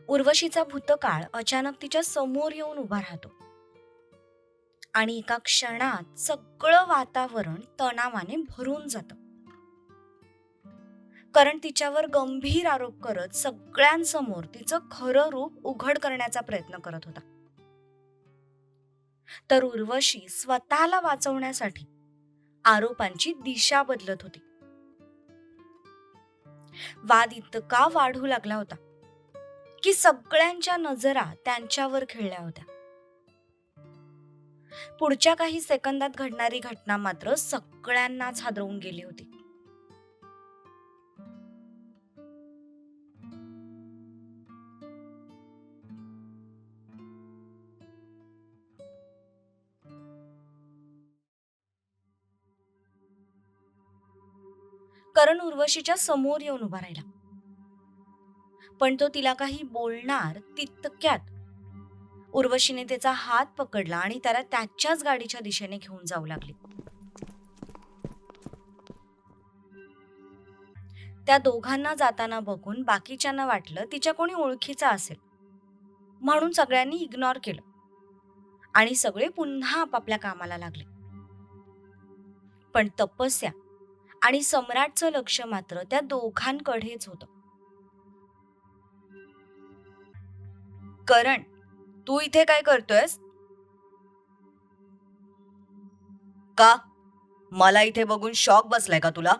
उर्वशीचा भूतकाळ अचानक तिच्या समोर येऊन उभा राहतो आणि एका क्षणात सगळं वातावरण तणावाने भरून जातं. कारण तिच्यावर गंभीर आरोप करत सगळ्यांसमोर तिचं खरं रूप उघड करण्याचा प्रयत्न करत होता. तर उर्वशी स्वतःला वाचवण्यासाठी आरोपांची दिशा बदलत होती. वाद इतका वाढू लागला होता की सगळ्यांच्या नजरा त्यांच्यावर खिळल्या होत्या. पुढच्या काही सेकंदात घडणारी घटना मात्र सगळ्यांनाच हादरवून गेली होती. करण उर्वशीच्या समोर येऊन उभा राहिला, पण तो तिला काही बोलणार तितक्यात उर्वशीने त्याचा हात पकडला आणि त्याला त्याच्याच गाडीच्या दिशेने घेऊन जाऊ लागली. त्या दोघांना जाताना बघून बाकीच्यांना वाटलं तिच्या कोणी ओळखीचा असेल, म्हणून सगळ्यांनी इग्नोर केलं आणि सगळे पुन्हा आपापल्या कामाला लागले. पण तपस्या आणि सम्राटचं लक्ष मात्र त्या दोघांकडेच होतं. करण, तू इथे काय करतोयस? का? मला इथे बघून शॉक बसलाय का तुला?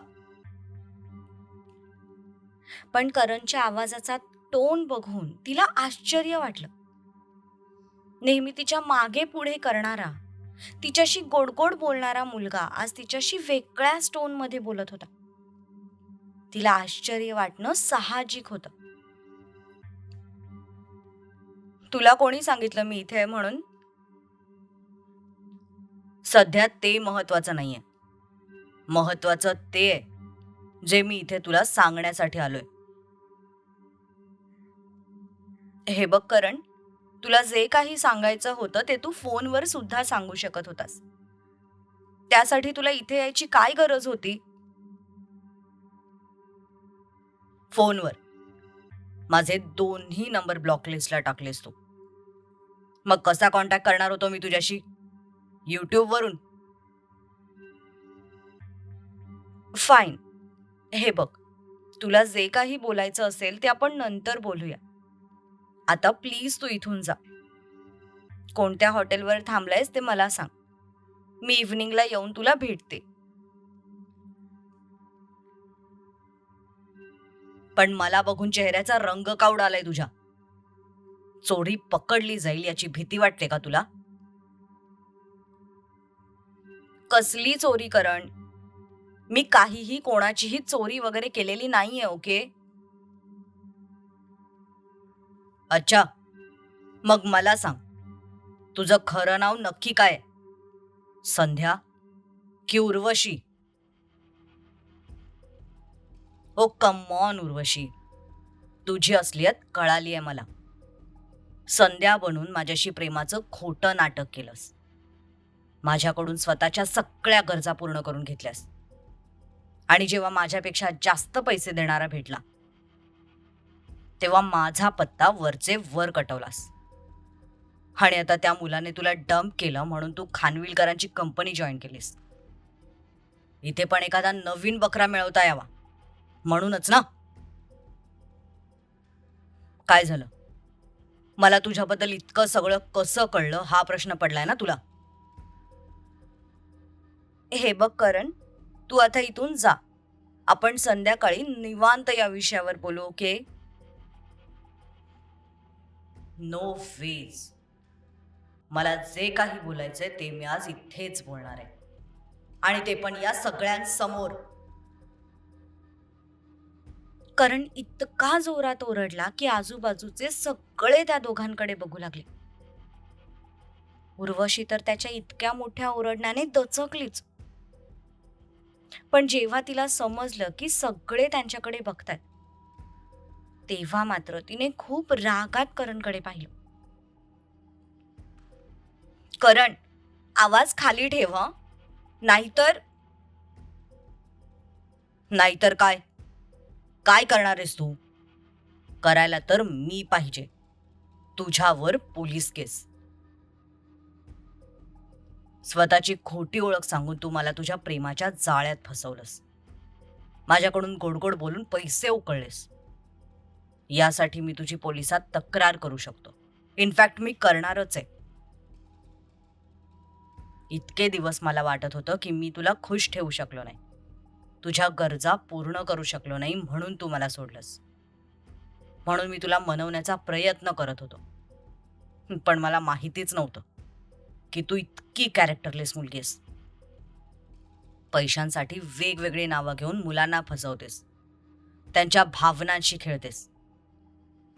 पण करणच्या आवाजाचा टोन बघून तिला आश्चर्य वाटलं. नेहमी तिच्या मागे पुढे करणारा, तिच्याशी गोडगोड बोलणारा मुलगा आज तिच्याशी वेगळ्याच टोन मध्ये बोलत होता. तिला आश्चर्य वाटणं साहजिक होतं. तुला कोणी सांगितलं मी इथे आहे म्हणून? सध्या ते महत्वाचं नाहीये. महत्वाचं ते आहे जे मी इथे तुला सांगण्यासाठी आलोय. हे बघ करण, तुला जे काही सांगायचं होतं ते तू फोनवर सुद्धा सांगू शकत होतास. त्यासाठी तुला इथे यायची काय गरज होती? फोनवर माझे 2ही नंबर ब्लॉकलिस्टला टाकलेस तू. मग कसा कॉन्टॅक्ट करणार होतो मी तुझ्याशी? YouTube वरून? फाईन. हे बघ, तुला जे काही बोलायचं असेल ते आपण नंतर बोलूया. आता प्लीज तू इथून जा. कोणत्या हॉटेलवर थांबलायस ते मला सांग. मी इव्हनिंगला येऊन तुला भेटते. पण मला बघून चेहऱ्याचा रंग का उडालाय तुझ्या? चोरी पकडली जाईल याची भीती वाटते का तुला? कसली चोरी करण? मी काहीही कोणाचीही चोरी वगैरे केलेली नाहीये. ओके? अच्छा, मग मला सांग, तुझं खरं नाव नक्की काय? संध्या की उर्वशी? ओ कम ऑन उर्वशी, तुझी असलियत कळाली आहे मला. संध्या बनून माझ्याशी प्रेमाचं खोटं नाटक केलंस. माझ्याकडून स्वतःच्या सगळ्या गरजा पूर्ण करून घेतल्यास आणि जेव्हा माझ्यापेक्षा जास्त पैसे देणारा भेटला तेव्हा माझा पत्ता वरचे वर कटवलास. आणि आता त्या मुलाने तुला डंप केलं म्हणून तू खानविलकरांची कंपनी जॉईन केलीस. इथे पण एखादा नवीन बकरा मिळवता यावा म्हणूनच ना? काय झालं? मला तुझ्याबद्दल इतकं सगळं कसं कळलं हा प्रश्न पडलाय ना तुला? हे बघ करण, तू आता इथून जा. आपण संध्याकाळी निवांत या विषयावर बोलू. ओके? No ways. मला जे काही बोलायचंय ते मी आज इथेच बोलणार आहे, आणि ते पण या सगळ्यांसमोर. करण इतका जोरात ओरडला की आजूबाजूचे सगळे त्या दोघांकडे बघू लागले. उर्वशी तर त्याच्या इतक्या मोठ्या ओरडण्याने दचकलीच. पण जेव्हा तिला समजलं की सगळे त्यांच्याकडे बघतायत तेव्हा मात्र तिने खूप रागात करणकडे पाहिलं. करण, आवाज खाली ठेव हं. नाहीतर नाहीतर काय? काय करणार आहेस तू? करायला तर मी पाहिजे. तुझ्यावर पोलीस केस. स्वतःची खोटी ओळख सांगून तू मला तुझ्या प्रेमाच्या जाळ्यात फसवलंस. माझ्याकडून गोडगोड बोलून पैसे उकळलेस. यासाठी मी तुझी पोलिसात तक्रार करू शकतो. इनफॅक्ट मी करणारच आहे. इतके दिवस मला वाटत होतं की मी तुला खुश ठेवू शकलो नाही, तुझ्या गरजा पूर्ण करू शकलो नाही, म्हणून तू मला सोडलंस. म्हणून मी तुला मनवण्याचा प्रयत्न करत होतो. पण मला माहितीच नव्हतं की तू इतकी कॅरेक्टरलेस मुलगी आहेस. पैशांसाठी वेगवेगळी नावं घेऊन मुलांना फसवतेस, त्यांच्या भावनांशी खेळतेस,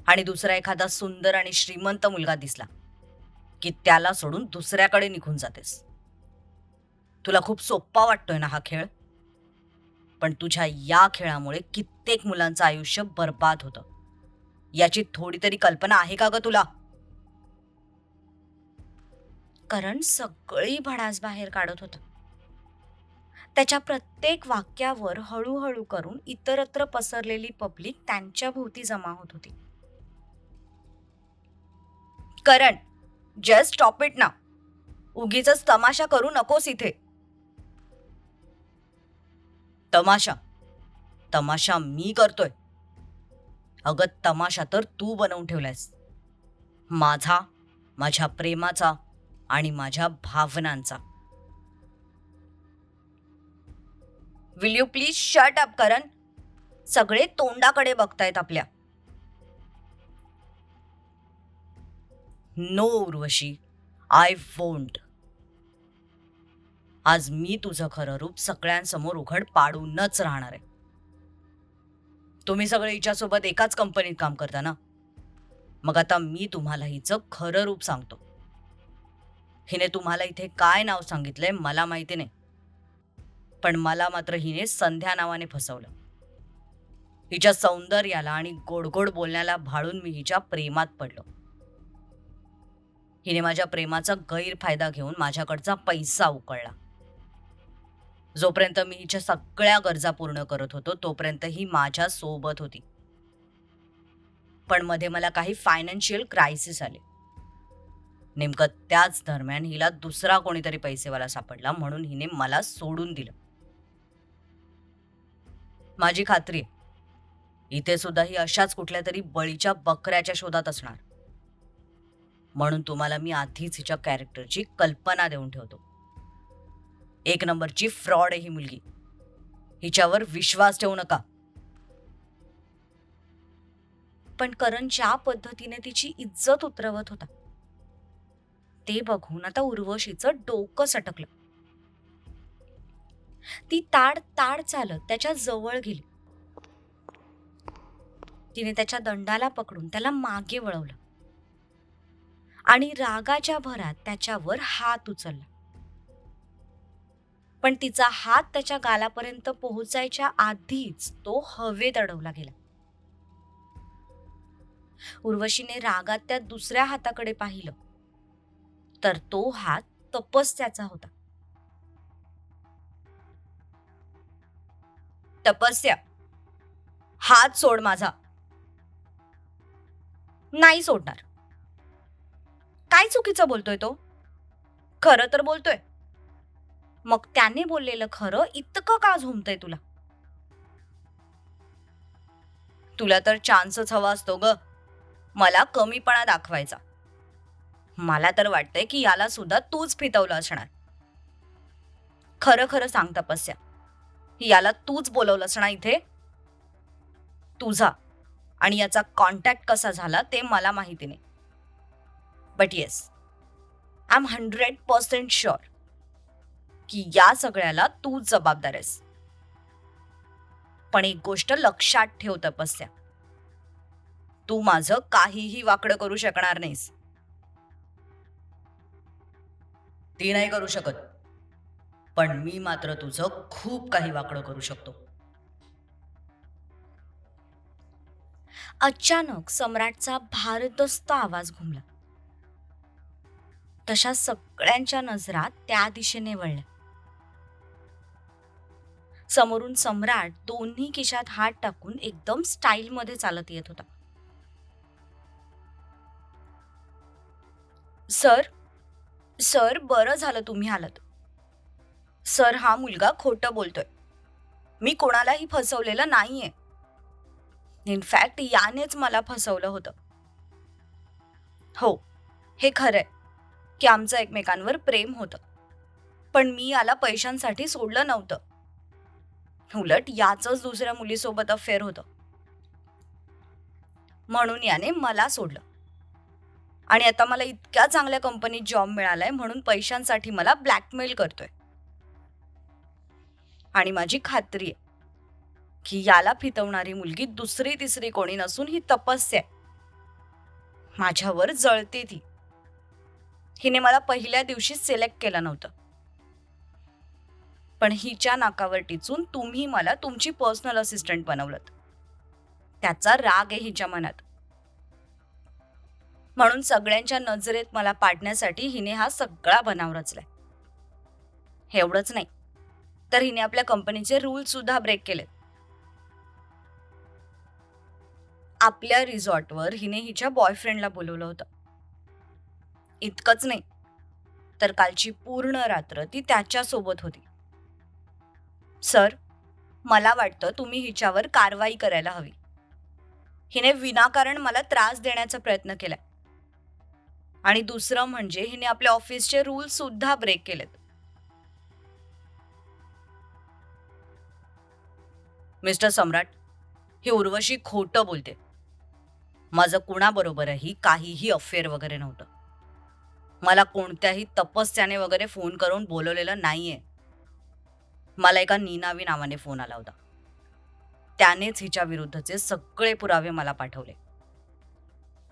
आणि दुसरा एखादा सुंदर आणि श्रीमंत मुलगा दिसला की त्याला सोडून दुसऱ्याकडे निघून जातेस. तुला खूप सोपा वाटतोय ना हा खेळ? पण तुझ्या या खेळामुळे कित्येक मुलांचं आयुष्य बर्बाद होतं. याची थोडी तरी कल्पना आहे का ग तुला? करण सगळी भडास बाहेर काढत होता. त्याच्या प्रत्येक वाक्यावर हळूहळू करून इतरत्र पसरलेली पब्लिक त्यांच्या भोवती जमा होत होती. करण, जस्ट स्टॉप इट ना. उगीच तमाशा करू नकोस इथे. तमाशा? तमाशा मी करतोय? अगं, तमाशा तर तू बनवून ठेवलायस. माझा, माझ्या प्रेमाचा आणि माझ्या भावनांचा. Will you please shut up Karan? सगळे तोंडाकडे बघतायत आपल्या. No Urvashi, I won't. आज मी तुझं खरं रूप सगळ्यांसमोर उघड पाडूनच राहणार आहे. तुम्ही सगळे हिच्यासोबत एकाच कंपनीत काम करता ना? मग आता मी तुम्हाला हिचं खरं रूप सांगतो. हिने तुम्हाला इथे काय नाव सांगितलंय मला माहिती नाही, पण मला मात्र हिने संध्या नावाने फसवलं. हिच्या सौंदर्याला आणि गोडगोड बोलण्याला भाळून मी हिच्या प्रेमात पडलो. हिने माझ्या प्रेमाचा गैरफायदा घेऊन माझ्याकडचा पैसा उकळला. जोपर्यंत मी हिच्या सगळ्या गरजा पूर्ण करत होतो तोपर्यंत ही माझ्या सोबत होती. पण मध्ये मला काही फायनान्शियल क्रायसिस आले. नेमकं त्याच दरम्यान हिला दुसरा कोणीतरी पैसेवाला सापडला, म्हणून हिने मला सोडून दिलं. माझी खात्री आहे इथे सुद्धा ही अशाच कुठल्या तरी बळीच्या बकऱ्याच्या शोधात असणार. म्हणून तुम्हाला मी आधीच हिच्या कॅरेक्टरची कल्पना देऊन ठेवतो. एक नंबरची फ्रॉड आहे ही मुलगी. हिच्यावर विश्वास ठेवू नका. पण करण ज्या पद्धतीने तिची इज्जत उतरवत होता ते बघून आता उर्वशीचं डोकं सटकलं. ती ताड ताड चालत त्याच्या जवळ गेली. तिने त्याच्या दंडाला पकडून त्याला मागे वळवलं आणि रागाच्या भरात त्याच्यावर हात उचलला. पण तिचा हात त्याच्या गालापर्यंत पोहोचायच्या आधीच तो हवेत अडवला गेला. उर्वशीने रागात त्या दुसऱ्या हाताकडे पाहिलं तर तो हात तपस्याचा होता. तपस्या, हात सोड माझा. नाही सोडणार. काय चुकीचं बोलतोय तो? खरं तर बोलतोय. मग त्याने बोललेलं खरं इतकं का झोंबतंय तुला? तुला तर चान्सच हवा असतो ग, मला कमीपणा दाखवायचा. मला तर वाटतंय की याला सुद्धा तूच फितवलं असणार. खरं खरं सांग तपस्या, याला तूच बोलवलं असणार इथे. तुझा आणि याचा कॉन्टॅक्ट कसा झाला ते मला माहिती नाही, but yes, I am 100% sure की या सगळ्याला तूच जबाबदार आहेस. पण एक गोष्ट लक्षात ठेव तपस्या, तू माझं काहीही वाकडं करू शकणार नाहीस. ती नाही करू शकत, पण मी मात्र तुझं खूप काही वाकडं करू शकतो. अचानक सम्राटचा भारदस्त आवाज घुमला. तशा सगळ्यांच्या नजरा त्या दिशेने वळल्या. समोरून सम्राट दोन्ही खिशात हात टाकून एकदम स्टाईल मध्ये चालत येत होता. सर सर बरं झालं तुम्ही आलात. सर हा मुलगा खोटं बोलतोय. मी कोणालाही फसवलेलं नाहीये. इनफॅक्ट यानेच मला फसवलं होतं. हो, हे खरंय की आमचं एकमेकांवर प्रेम होतं. पण मी याला पैशांसाठी सोडलं नव्हतं. उलट याचंच दुसऱ्या मुलीसोबत अफेअर होतं. म्हणून याने मला सोडलं. आणि आता मला इतक्या चांगल्या कंपनीत जॉब मिळालाय म्हणून पैशांसाठी मला ब्लॅकमेल करतोय. आणि माझी खात्री आहे की याला फितवणारी मुलगी दुसरी तिसरी कोणी नसून ही तपस्या आहे. माझ्यावर जळते ती. हिने मला पहिल्या दिवशी सिलेक्ट केलं नव्हतं. पण हिच्या नाकावर टिचून तुम्ही मला तुमची पर्सनल असिस्टंट बनवलंत. त्याचा राग आहे हिच्या मनात. म्हणून सगळ्यांच्या नजरेत मला पाडण्यासाठी हिने हा सगळा बनाव रचलाय. एवढंच नाही तर हिने आपल्या कंपनीचे रूल सुद्धा ब्रेक केलेत. आपल्या रिसॉर्टवर हिने हिच्या बॉयफ्रेंडला बोलवलं होतं. इतकंच नाही तर कालची पूर्ण रात्र ती त्याच्यासोबत होती. सर, मला वाटतं तुम्ही हिच्यावर कारवाई करायला हवी. हिने विनाकारण मला त्रास देण्याचा प्रयत्न केलाय. आणि दुसरं म्हणजे हिने आपल्या ऑफिसचे रूल सुद्धा ब्रेक केलेत. मिस्टर सम्राट, ही उर्वशी खोटं बोलते. माझं कुणाबरोबरही काहीही अफेअर वगैरे नव्हतं. मला कोणत्याही तपस्याने वगैरे फोन करून बोलवलेलं नाहीये. मला एका नीनावी नावाने फोन आला होता. त्यानेच हिच्या विरुद्धचे सगळे पुरावे मला पाठवले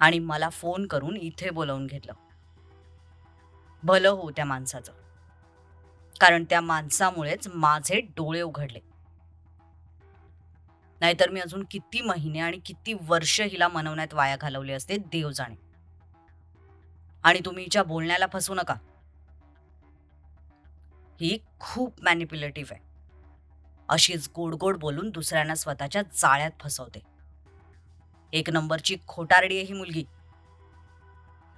आणि मला फोन करून इथे बोलावून घेतलं. भलं हो त्या माणसाचं, कारण त्या माणसामुळेच माझे डोळे उघडले. नाहीतर मी अजून किती महिने आणि किती वर्ष हिला मनवण्यात वाया घालवले असते देव जाणे. आणि तुम्ही हिच्या बोलण्याला फसू नका. ही खूप मॅनिप्युलेटिव्ह आहे. अशीच गोड गोड बोलून दुसऱ्यांना स्वतःच्या जाळ्यात फसवते. एक नंबरची खोटारडी आहे ही मुलगी.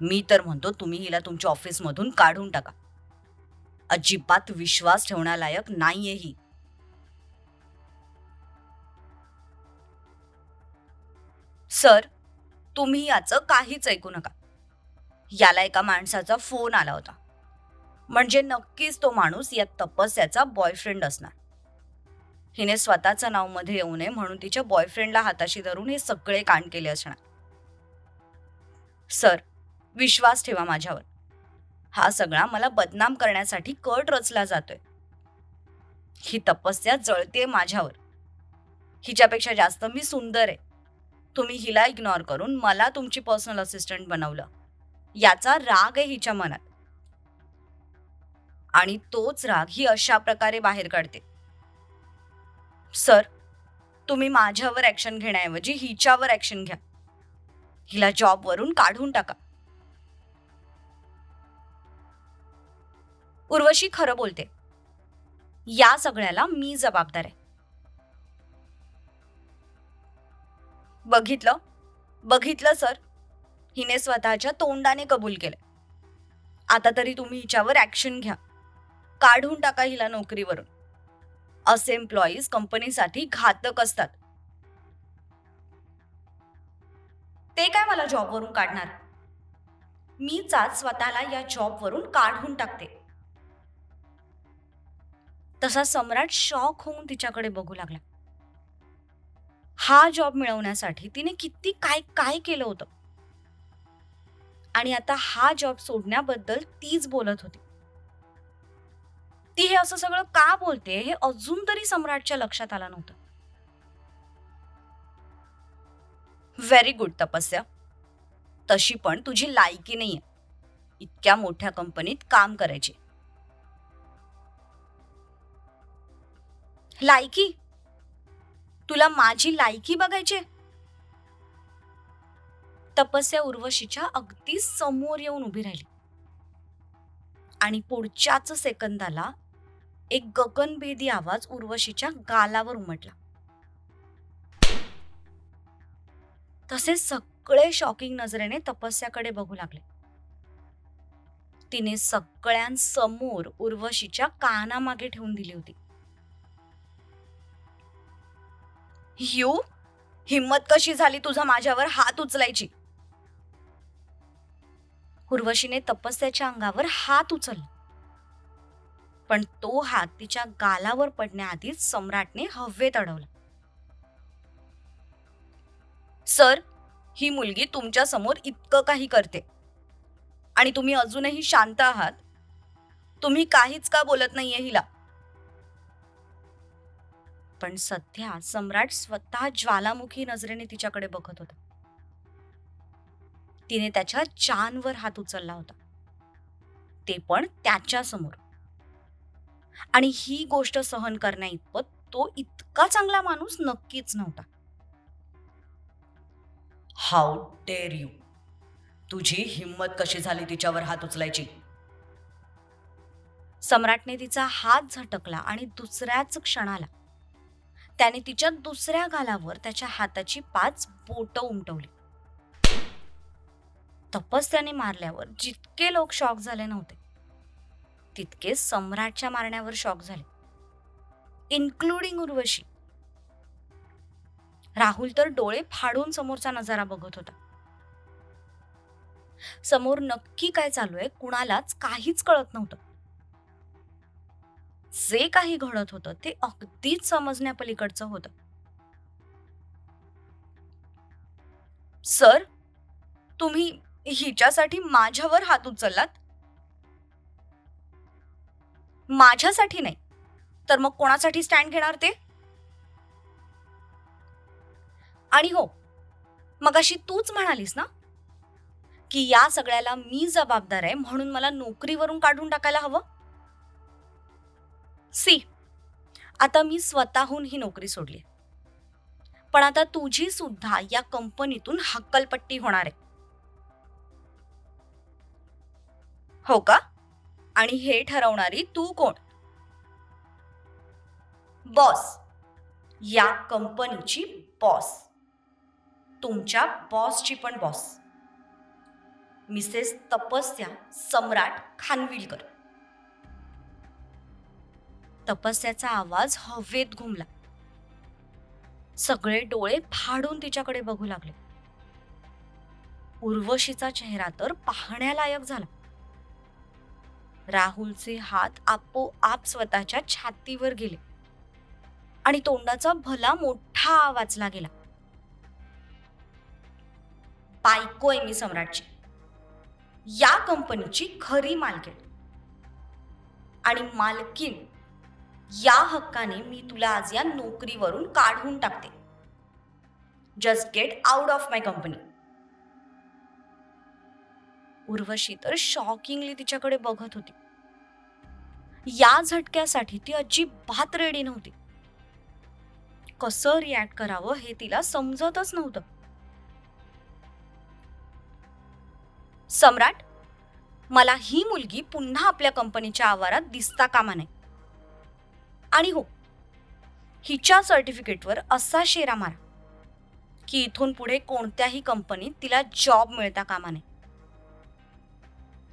मी तर म्हणतो तुम्ही हिला तुमच्या ऑफिसमधून काढून टाका. अजिबात विश्वास ठेवण्यालायक नाहीये ही. सर, तुम्ही याचं काहीच ऐकू नका. याला एका माणसाचा फोन आला होता. म्हणजे नक्कीच तो माणूस या तपस्याचा बॉयफ्रेंड असणार. हिने स्वतःचं नाव मध्ये येऊ नये म्हणून तिच्या बॉयफ्रेंडला हाताशी धरून हे सगळे कांड केले असणार. सर, विश्वास ठेवा माझ्यावर. हा सगळा मला बदनाम करण्यासाठी कट रचला जातोय. ही तपस्या जळते माझ्यावर. हिच्यापेक्षा जास्त मी सुंदर आहे. तुम्ही हिला इग्नोर करून मला तुमची पर्सनल असिस्टंट बनवलं. याचा राग आहे हिच्या मनात. आणि तोच राग ही अशा प्रकारे बाहेर काढते. सर, तुम्ही माझ्यावर ऍक्शन घेण्याऐवजी हिच्यावर ऍक्शन घ्या. हिला जॉबवरून काढून टाका. उर्वशी खरं बोलते. या सगळ्याला मी जबाबदार आहे. बघितलं सर, हिने स्वतःच्या तोंडाने कबूल केले. आता तरी तुम्ही हिच्यावर ऍक्शन घ्या. काढून टाका हिला नोकरीवरून. असे एम्प्लॉईज कंपनीसाठी घातक असतात. ते काय मला जॉबवरून काढणार? मीच आज स्वतःला या जॉबवरून काढून टाकते. तसा सम्राट शॉक होऊन तिच्याकडे बघू लागला. हा जॉब मिळवण्यासाठी तिने किती काय काय केलं होतं. आणि आता हा जॉब सोडण्याबद्दल तीच बोलत होती. ती हे असं सगळं का बोलते हे अजून तरी सम्राटच्या लक्षात आलं नव्हतं. व्हेरी गुड तपस्या. तशी पण तुझी लायकी नाहीये इतक्या मोठ्या कंपनीत काम करायची. लायकी? तुला माझी लायकी बघायची? तपस्या उर्वशीच्या अगदी समोर येऊन उभी राहिली आणि पुढच्याच सेकंदाला एक गगनभेदी आवाज उर्वशीच्या गालावर उमटला. तसे सगळे शॉकिंग नजरेने तपस्याकडे बघू लागले. तिने सगळ्यांसमोर उर्वशीच्या कानामागे ठेवून दिली होती. यू, हिम्मत कशी झाली तुझा माझ्यावर हात उचलायची? उर्वशीने तपस्याच्या अंगावर हात उचलला, पण तो हात तिच्या गालावर पडण्याआधीच सम्राटने हवेत अडवला. सर, ही मुलगी तुमच्या समोर इतकं काही करते आणि तुम्ही अजूनही शांत आहात. तुम्ही काहीच का बोलत नाहीये हिला? पण सध्या सम्राट स्वतः ज्वालामुखी नजरेने तिच्याकडे बघत होता. तिने त्याच्या जानवर हात उचलला होता, ते पण त्याच्या समोर. आणि ही गोष्ट सहन करण्याइतपत तो इतका चांगला माणूस नक्कीच नव्हता. हाऊ डेअर यू, तुझी हिम्मत कशी झाली तिच्यावर हात उचलायची? सम्राटने तिचा हात झटकला आणि दुसऱ्याच क्षणाला त्याने तिच्या दुसऱ्या गालावर त्याच्या हाताची 5 बोटं उमटवली. तपस्याने मारल्यावर जितके लोक शॉक झाले नव्हते, तितके सम्राटच्या मारण्यावर शॉक झाले, इन्क्लुडिंग उर्वशी. राहुल तर डोळे फाडून समोरचा नजारा बघत होता. समोर नक्की काय चालू आहे कुणालाच काहीच कळत नव्हतं. जे काही घडत होतं ते अगदीच समजण्यापलीकडचं होतं. सर, तुम्ही हिच्यासाठी माझ्यावर हात उचललात? माझ्यासाठी नाही तर मग कोणासाठी स्टँड घेणार ते? आणि हो, मगाशी तूच म्हणालीस ना की या सगळ्याला मी जबाबदार आहे म्हणून मला नोकरीवरून काढून टाकायला हवं. सी, आता मी स्वतःहून ही नोकरी सोडली, पण आता तुझी सुद्धा या कंपनीतून हक्कलपट्टी होणार आहे. हो का? आणि हे ठरवणारी तू कोण? बॉस, या कंपनीची बॉस, तुमच्या बॉसची पण बॉस, मिसेस तपस्या सम्राट खानविलकर. तपस्याचा आवाज हवेत घुमला. सगळे डोळे फाडून तिच्याकडे बघू लागले. उर्वशीचा चेहरा तर पाहण्यालायक झाला. राहुलचे हात आपोआप स्वतःच्या छातीवर गेले आणि तोंडाचा भला मोठा आवाज लागला. बायको आहे मी सम्राटची, या कंपनीची खरी मालकीण, आणि मालकीण या हक्काने मी तुला आज या नोकरीवरून काढून टाकते. Just get out of my company. Urvashi तर शॉकिंगली तिच्याकडे बघत होती. या झटक्यासाठी ती अजिबात रेडी नव्हती. कसं रिॲक्ट करावं हे तिला समजतच नव्हतं. सम्राट, मला ही मुलगी पुन्हा आपल्या कंपनीच्या आवारात दिसता कामा नये. आणि हो, हिच्या सर्टिफिकेटवर असा शेरा मारा की इथून पुढे कोणत्याही कंपनीत तिला जॉब मिळता कामा नये.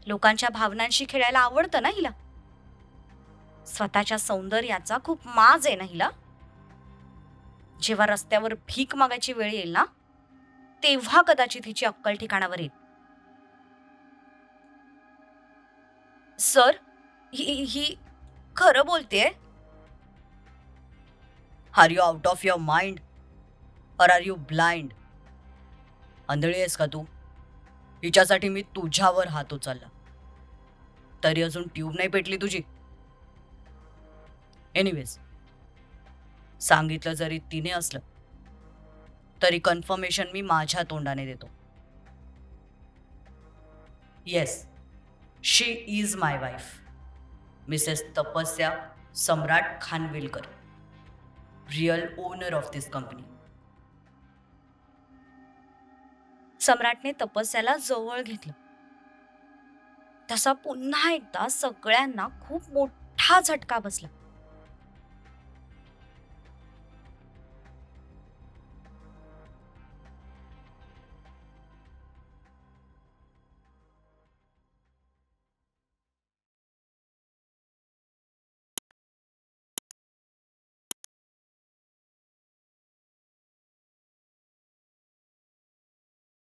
लोकांच्या भावनांशी खेळायला आवडतं ना हिला. स्वतःच्या सौंदर्याचा खूप माज आहे ना हिला. जेव्हा रस्त्यावर भीक मागायची वेळ येईल ना, तेव्हा कदाचित हिची अक्कल ठिकाणावर येईल. सर, ही खरं बोलतेय? Are you out of your mind और आर यू ब्लाइंड? आंधळी आहेस का तू? हिच्यासाठी मी तुझ्यावर हात उचलला तरी अजून ट्यूब नाही पेटली तुझी. एनिवेज, सांगितलं जरी तिने असलं तरी कन्फर्मेशन मी माझ्या तोंडाने देतो. Yes, she is my wife, Mrs Tapasya Samrat Khanvilkar, real owner of this company. सम्राटने तपस्याला जवळ घेतलं. तसा पुन्हा एकदा सगळ्यांना खूप मोठा झटका बसला.